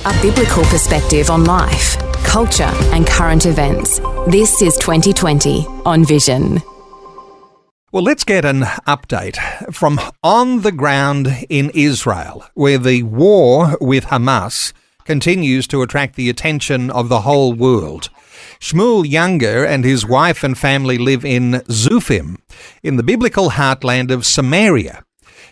A biblical perspective on life, culture and current events. This is 2020 on Vision. Well, let's get an update from on the ground in Israel, where the war with Hamas continues to attract the attention of the whole world. Shmuel Junger and his wife and family live in Zufim, in the biblical heartland of Samaria.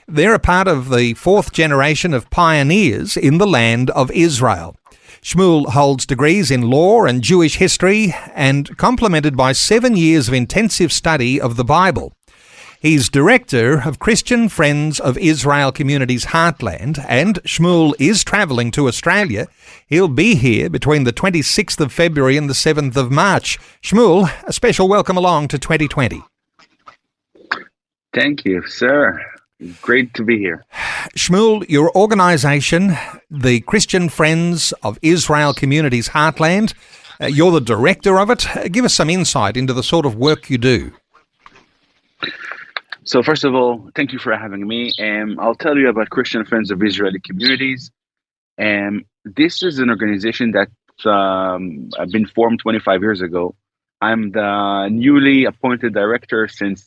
They're a part of the fourth generation of pioneers in the land of Israel. Shmuel holds degrees in law and Jewish history and complemented by 7 years of intensive study of the Bible. He's director of Christian Friends of Israel Communities Heartland, and Shmuel is travelling to Australia. He'll be here between the 26th of February and the 7th of March. Shmuel, a special welcome along to 2020. Thank you, sir. Great to be here. Shmuel, your organisation, the Christian Friends of Israel Communities Heartland, you're the director of it. Give us some insight into the sort of work you do. So first of all, thank you for having me. I'll tell you about Christian Friends of Israeli Communities. This is an organization that been formed 25 years ago. I'm the newly appointed director since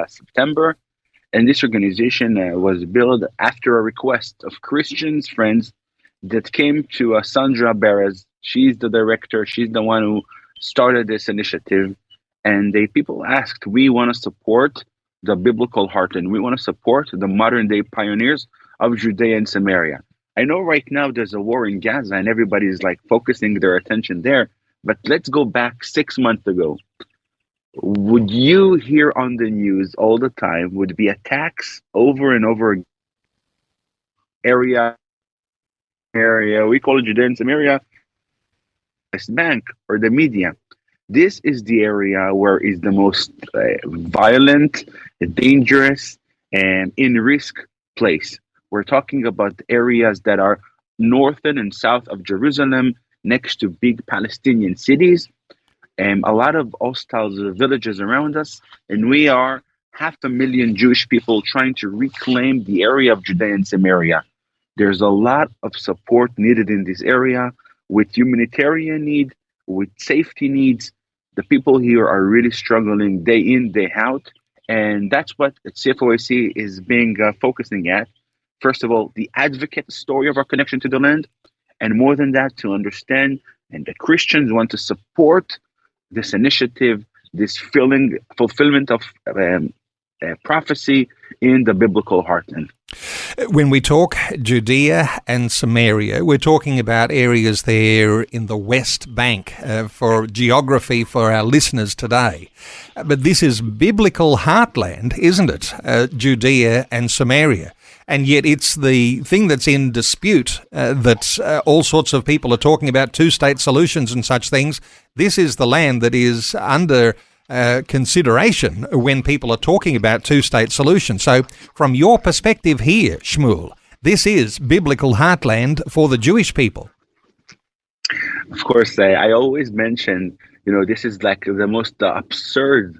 September. And this organization was built after a request of Christians friends that came to Sandra Perez. She's the director. She's the one who started this initiative. And people asked, we want to support the biblical heart, and we want to support the modern day pioneers of Judea and Samaria. I know right now there's a war in Gaza and everybody's like focusing their attention there, but let's go back 6 months ago. Would you hear on the news all the time would be attacks over and over area, we call it Judea and Samaria, West Bank, or the media. This is the area where is the most violent, dangerous, and in-risk place. We're talking about areas that are northern and south of Jerusalem, next to big Palestinian cities, and a lot of hostile villages around us. And we are 500,000 Jewish people trying to reclaim the area of Judea and Samaria. There's a lot of support needed in this area with humanitarian need, with safety needs. The people here are really struggling day in, day out. And that's what CFOAC is being focusing at. First of all, the advocate story of our connection to the land. And more than that, to understand and that Christians want to support this initiative, this fulfillment of prophecy in the biblical heartland. When we talk Judea and Samaria, we're talking about areas there in the West Bank for geography for our listeners today. But this is biblical heartland, isn't it? Judea and Samaria. And yet it's the thing that's in dispute that all sorts of people are talking about, two-state solutions and such things. This is the land that is under consideration when people are talking about two-state solutions. So from your perspective here, Shmuel, this is biblical heartland for the Jewish people. Of course, I always mention, this is like the most absurd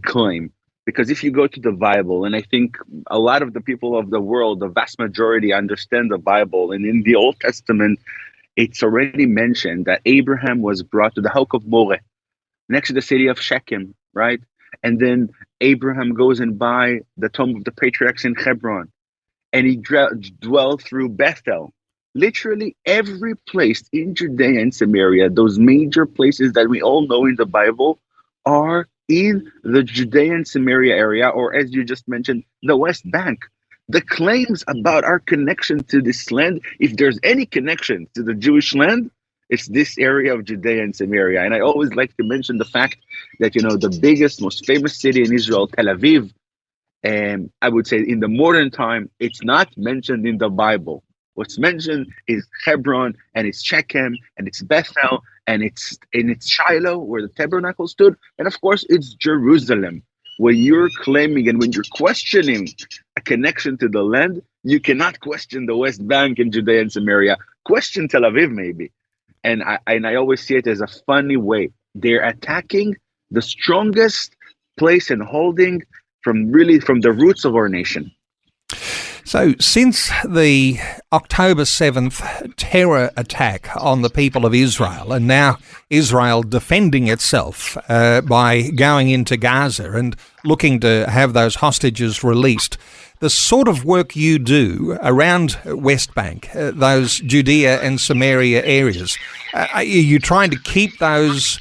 claim. Because if you go to the Bible, and I think a lot of the people of the world, the vast majority understand the Bible, and in the Old Testament, it's already mentioned that Abraham was brought to the House of Moreh, next to the city of Shechem, right? And then Abraham goes and buys the tomb of the patriarchs in Hebron, and he dwelled through Bethel. Literally every place in Judea and Samaria, those major places that we all know in the Bible, are in the Judean Samaria area, or as you just mentioned, the West Bank. The claims about our connection to this land, if there's any connection to the Jewish land, it's this area of Judea and Samaria. And I always like to mention the fact that, the biggest, most famous city in Israel, Tel Aviv, and I would say in the modern time, it's not mentioned in the Bible. What's mentioned is Hebron, and it's Shechem, and it's Bethel, and it's Shiloh, where the tabernacle stood, and of course it's Jerusalem. When you're claiming and when you're questioning a connection to the land, you cannot question the West Bank and Judea and Samaria. Question Tel Aviv maybe. And I always see it as a funny way. They're attacking the strongest place and holding from the roots of our nation. So, since the October 7th terror attack on the people of Israel, and now Israel defending itself by going into Gaza and looking to have those hostages released, the sort of work you do around West Bank, those Judea and Samaria areas, are you trying to keep those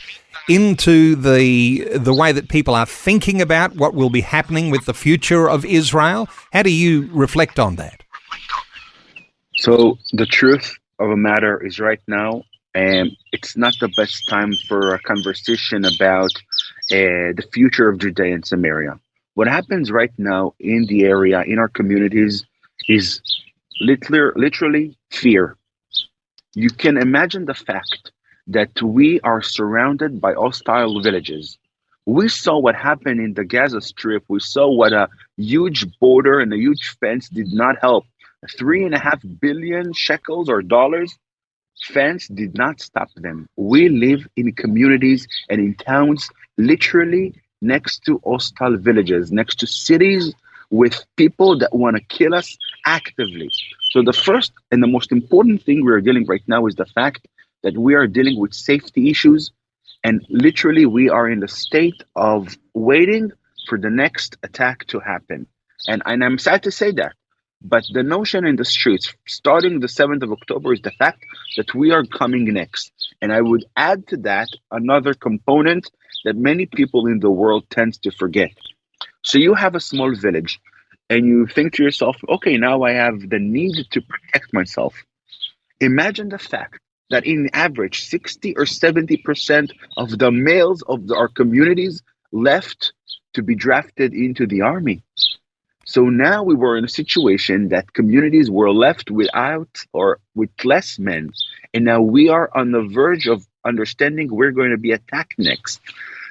into the way that people are thinking about what will be happening with the future of Israel? How do you reflect on that? So the truth of a matter is right now, it's not the best time for a conversation about the future of Judea and Samaria. What happens right now in the area, in our communities, is literally fear. You can imagine the fact that we are surrounded by hostile villages. We saw what happened in the Gaza Strip. We saw what a huge border and a huge fence did not help. 3.5 billion shekels or dollars fence did not stop them. We live in communities and in towns literally next to hostile villages, next to cities with people that want to kill us actively. So the first and the most important thing we're dealing right now is the fact that we are dealing with safety issues, and literally we are in the state of waiting for the next attack to happen. And I'm sad to say that, but the notion in the streets starting the 7th of October is the fact that we are coming next. And I would add to that another component that many people in the world tend to forget. So you have a small village and you think to yourself, okay, now I have the need to protect myself. Imagine the fact that in average 60 or 70% of the males of our communities left to be drafted into the army. So now we were in a situation that communities were left without or with less men. And now we are on the verge of understanding we're going to be attacked next.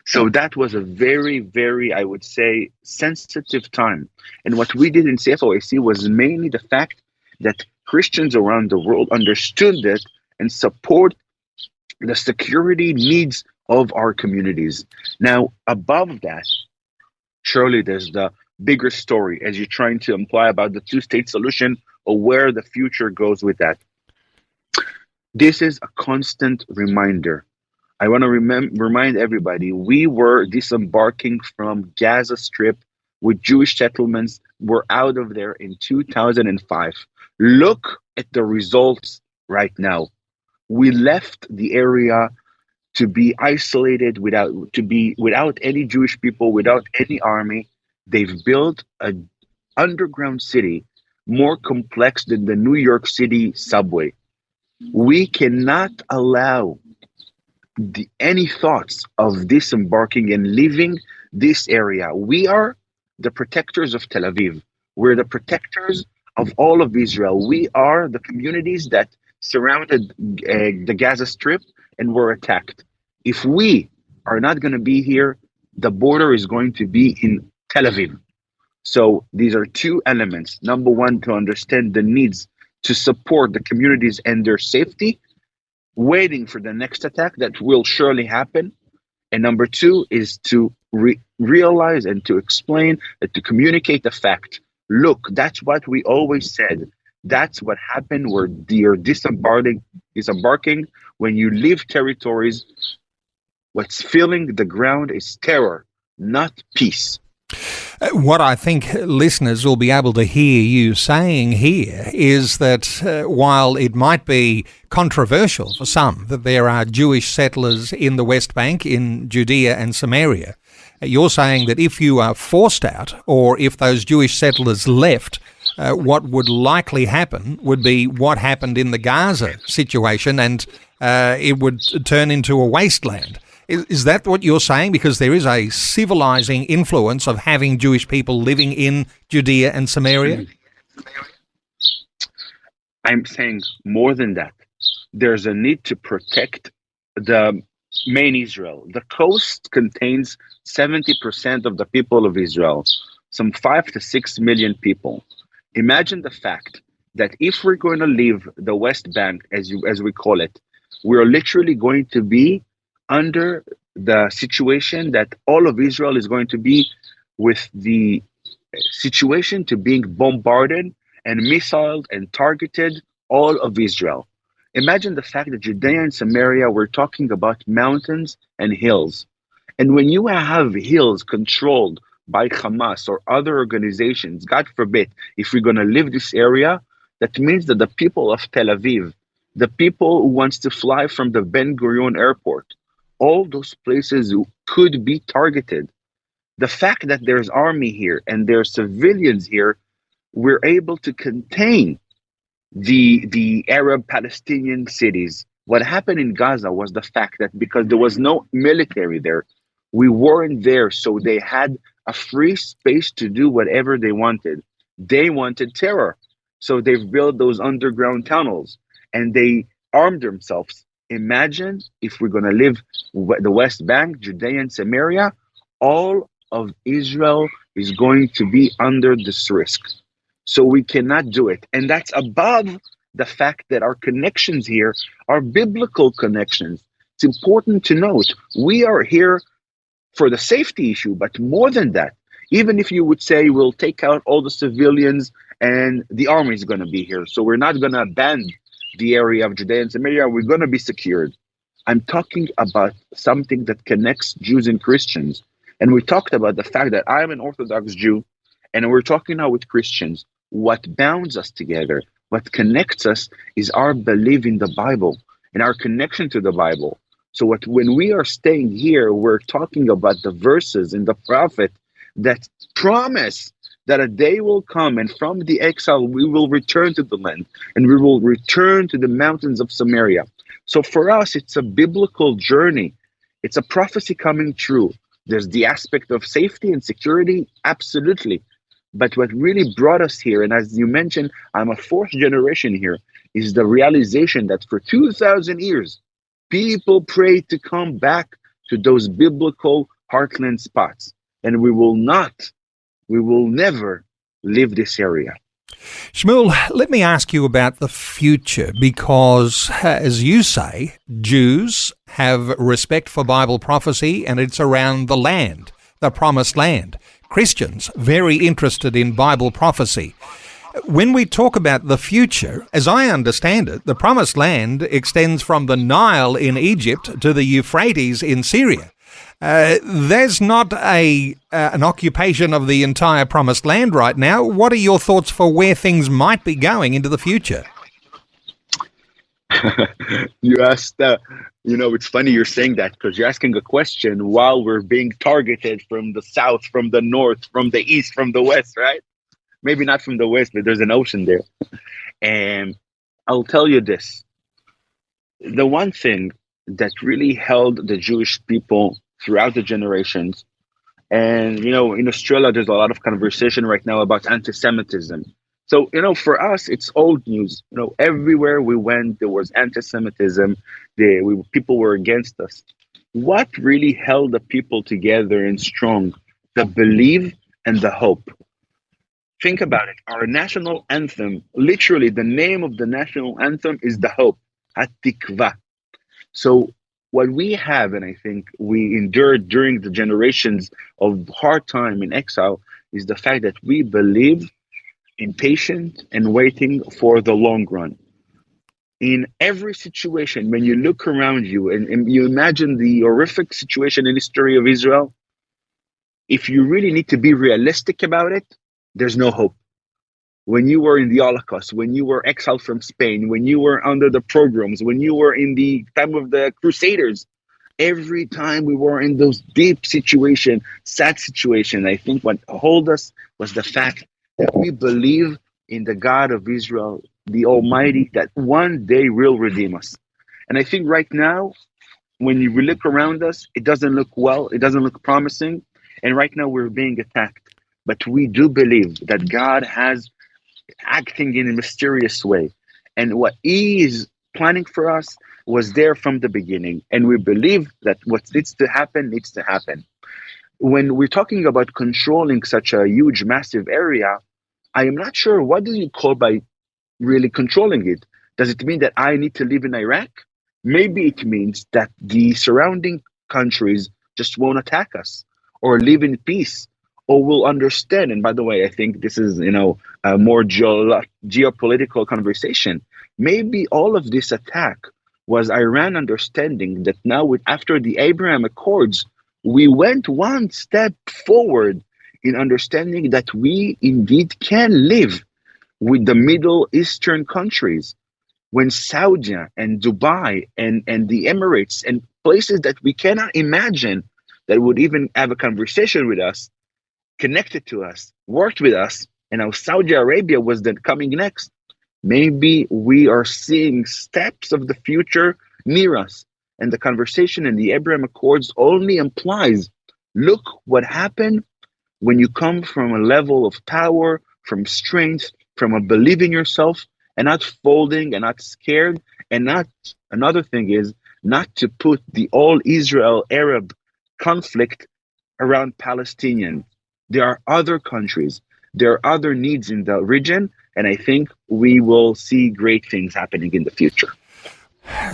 So that was a very, very, I would say, sensitive time. And what we did in CFOAC was mainly the fact that Christians around the world understood it and support the security needs of our communities. Now, above that, surely there's the bigger story as you're trying to imply about the two-state solution or where the future goes with that. This is a constant reminder. I want to remind everybody, we were disembarking from Gaza Strip with Jewish settlements. We're out of there in 2005. Look at the results right now. We left the area to be isolated without any Jewish people, without any army. They've built an underground city more complex than the New York City subway. We cannot allow any thoughts of disembarking and leaving this area. We are the protectors of Tel Aviv. We're the protectors of all of Israel. We are the communities that surrounded the Gaza Strip and were attacked. If we are not going to be here, the border is going to be in Tel Aviv. So these are two elements. Number one, to understand the needs to support the communities and their safety, waiting for the next attack that will surely happen. And number two is to realize and to explain and to communicate the fact. Look, that's what we always said. That's what happened where you're disembarking. When you leave territories, what's filling the ground is terror, not peace. What I think listeners will be able to hear you saying here is that while it might be controversial for some that there are Jewish settlers in the West Bank, in Judea and Samaria, you're saying that if you are forced out or if those Jewish settlers left, what would likely happen would be what happened in the Gaza situation, and it would turn into a wasteland. Is that what you're saying? Because there is a civilizing influence of having Jewish people living in Judea and Samaria? I'm saying more than that. There's a need to protect the main Israel. The coast contains 70% of the people of Israel, some 5 to 6 million people. Imagine the fact that if we're going to leave the West Bank, as we call it, we're literally going to be under the situation that all of Israel is going to be with the situation to being bombarded and missiled and targeted all of Israel. Imagine the fact that Judea and Samaria were talking about mountains and hills. And when you have hills controlled by Hamas or other organizations, God forbid, if we're going to leave this area, that means that the people of Tel Aviv, the people who wants to fly from the Ben Gurion airport, all those places could be targeted. The fact that there's army here and there's civilians here, we're able to contain the Arab Palestinian cities. What happened in Gaza was the fact that because there was no military there, we weren't there, so they had a free space to do whatever they wanted. They wanted terror, so they've built those underground tunnels and they armed themselves. Imagine if we're going to live the West Bank, Judea and Samaria, all of Israel is going to be under this risk. So we cannot do it. And that's above the fact that our connections here are biblical connections. It's important to note we are here for the safety issue, but more than that, even if you would say we'll take out all the civilians and the army is going to be here, so we're not going to abandon the area of Judea and Samaria, we're going to be secured. I'm talking about something that connects Jews and Christians. And we talked about the fact that I'm an Orthodox Jew, and we're talking now with Christians. What bounds us together, what connects us, is our belief in the Bible and our connection to the Bible. So when we are staying here, we're talking about the verses in the prophet that promise that a day will come and from the exile we will return to the land and we will return to the mountains of Samaria. So for us, it's a biblical journey. It's a prophecy coming true. There's the aspect of safety and security, absolutely. But what really brought us here, and as you mentioned, I'm a fourth generation here, is the realization that for 2,000 years, people prayed to come back to those biblical heartland spots. And we will never leave this area. Shmuel, let me ask you about the future, because, as you say, Jews have respect for Bible prophecy and it's around the land, the promised land. Christians, very interested in Bible prophecy. When we talk about the future, as I understand it, the promised land extends from the Nile in Egypt to the Euphrates in Syria. There's not an occupation of the entire promised land right now. What are your thoughts for where things might be going into the future? You asked, it's funny you're saying that because you're asking a question while we're being targeted from the south, from the north, from the east, from the west, right? Maybe not from the west, but there's an ocean there. And I'll tell you this. The one thing that really held the Jewish people throughout the generations, and, in Australia, there's a lot of conversation right now about anti-Semitism. So, for us, it's old news. Everywhere we went, there was anti-Semitism. People were against us. What really held the people together and strong? The belief and the hope. Think about it. Our national anthem, literally the name of the national anthem is the hope, Hatikva. So what we have, and I think we endured during the generations of hard time in exile, is the fact that we believe in patience and waiting for the long run. In every situation, when you look around you and you imagine the horrific situation in the history of Israel, if you really need to be realistic about it, there's no hope. When you were in the Holocaust, when you were exiled from Spain, when you were under the pogroms, when you were in the time of the Crusaders, every time we were in those deep situation, sad situation, I think what held us was the fact that we believe in the God of Israel, the Almighty, that one day will redeem us. And I think right now, when you look around us, it doesn't look well, it doesn't look promising. And right now we're being attacked. But we do believe that God has acting in a mysterious way. And what He is planning for us was there from the beginning. And we believe that what needs to happen needs to happen. When we're talking about controlling such a huge, massive area, I am not sure, what do you call by really controlling it? Does it mean that I need to live in Iraq? Maybe it means that the surrounding countries just won't attack us or live in peace, or will understand. And by the way, I think this is, a more geopolitical conversation. Maybe all of this attack was Iran understanding that now, after the Abraham Accords, we went one step forward in understanding that we indeed can live with the Middle Eastern countries, when Saudi and Dubai and the Emirates and places that we cannot imagine that would even have a conversation with us, connected to us, worked with us, and how Saudi Arabia was then coming next. Maybe we are seeing steps of the future near us. And the conversation in the Abraham Accords only implies, look what happened when you come from a level of power, from strength, from a belief in yourself, and not folding and not scared. And not, another thing is not to put the all Israel Arab conflict around Palestinians. There are other countries, there are other needs in the region, and I think we will see great things happening in the future.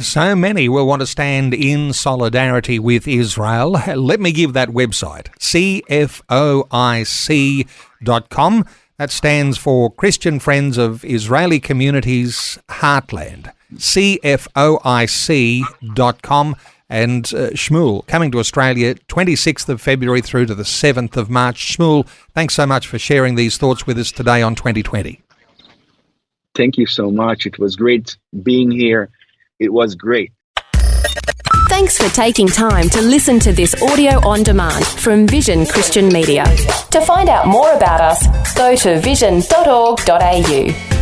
So many will want to stand in solidarity with Israel. Let me give that website, CFOIC.com. That stands for Christian Friends of Israeli Communities Heartland. CFOIC.com. And Shmuel, coming to Australia 26th of February through to the 7th of March. Shmuel, thanks so much for sharing these thoughts with us today on 2020. Thank you so much. It was great being here. It was great. Thanks for taking time to listen to this audio on demand from Vision Christian Media. To find out more about us, go to vision.org.au.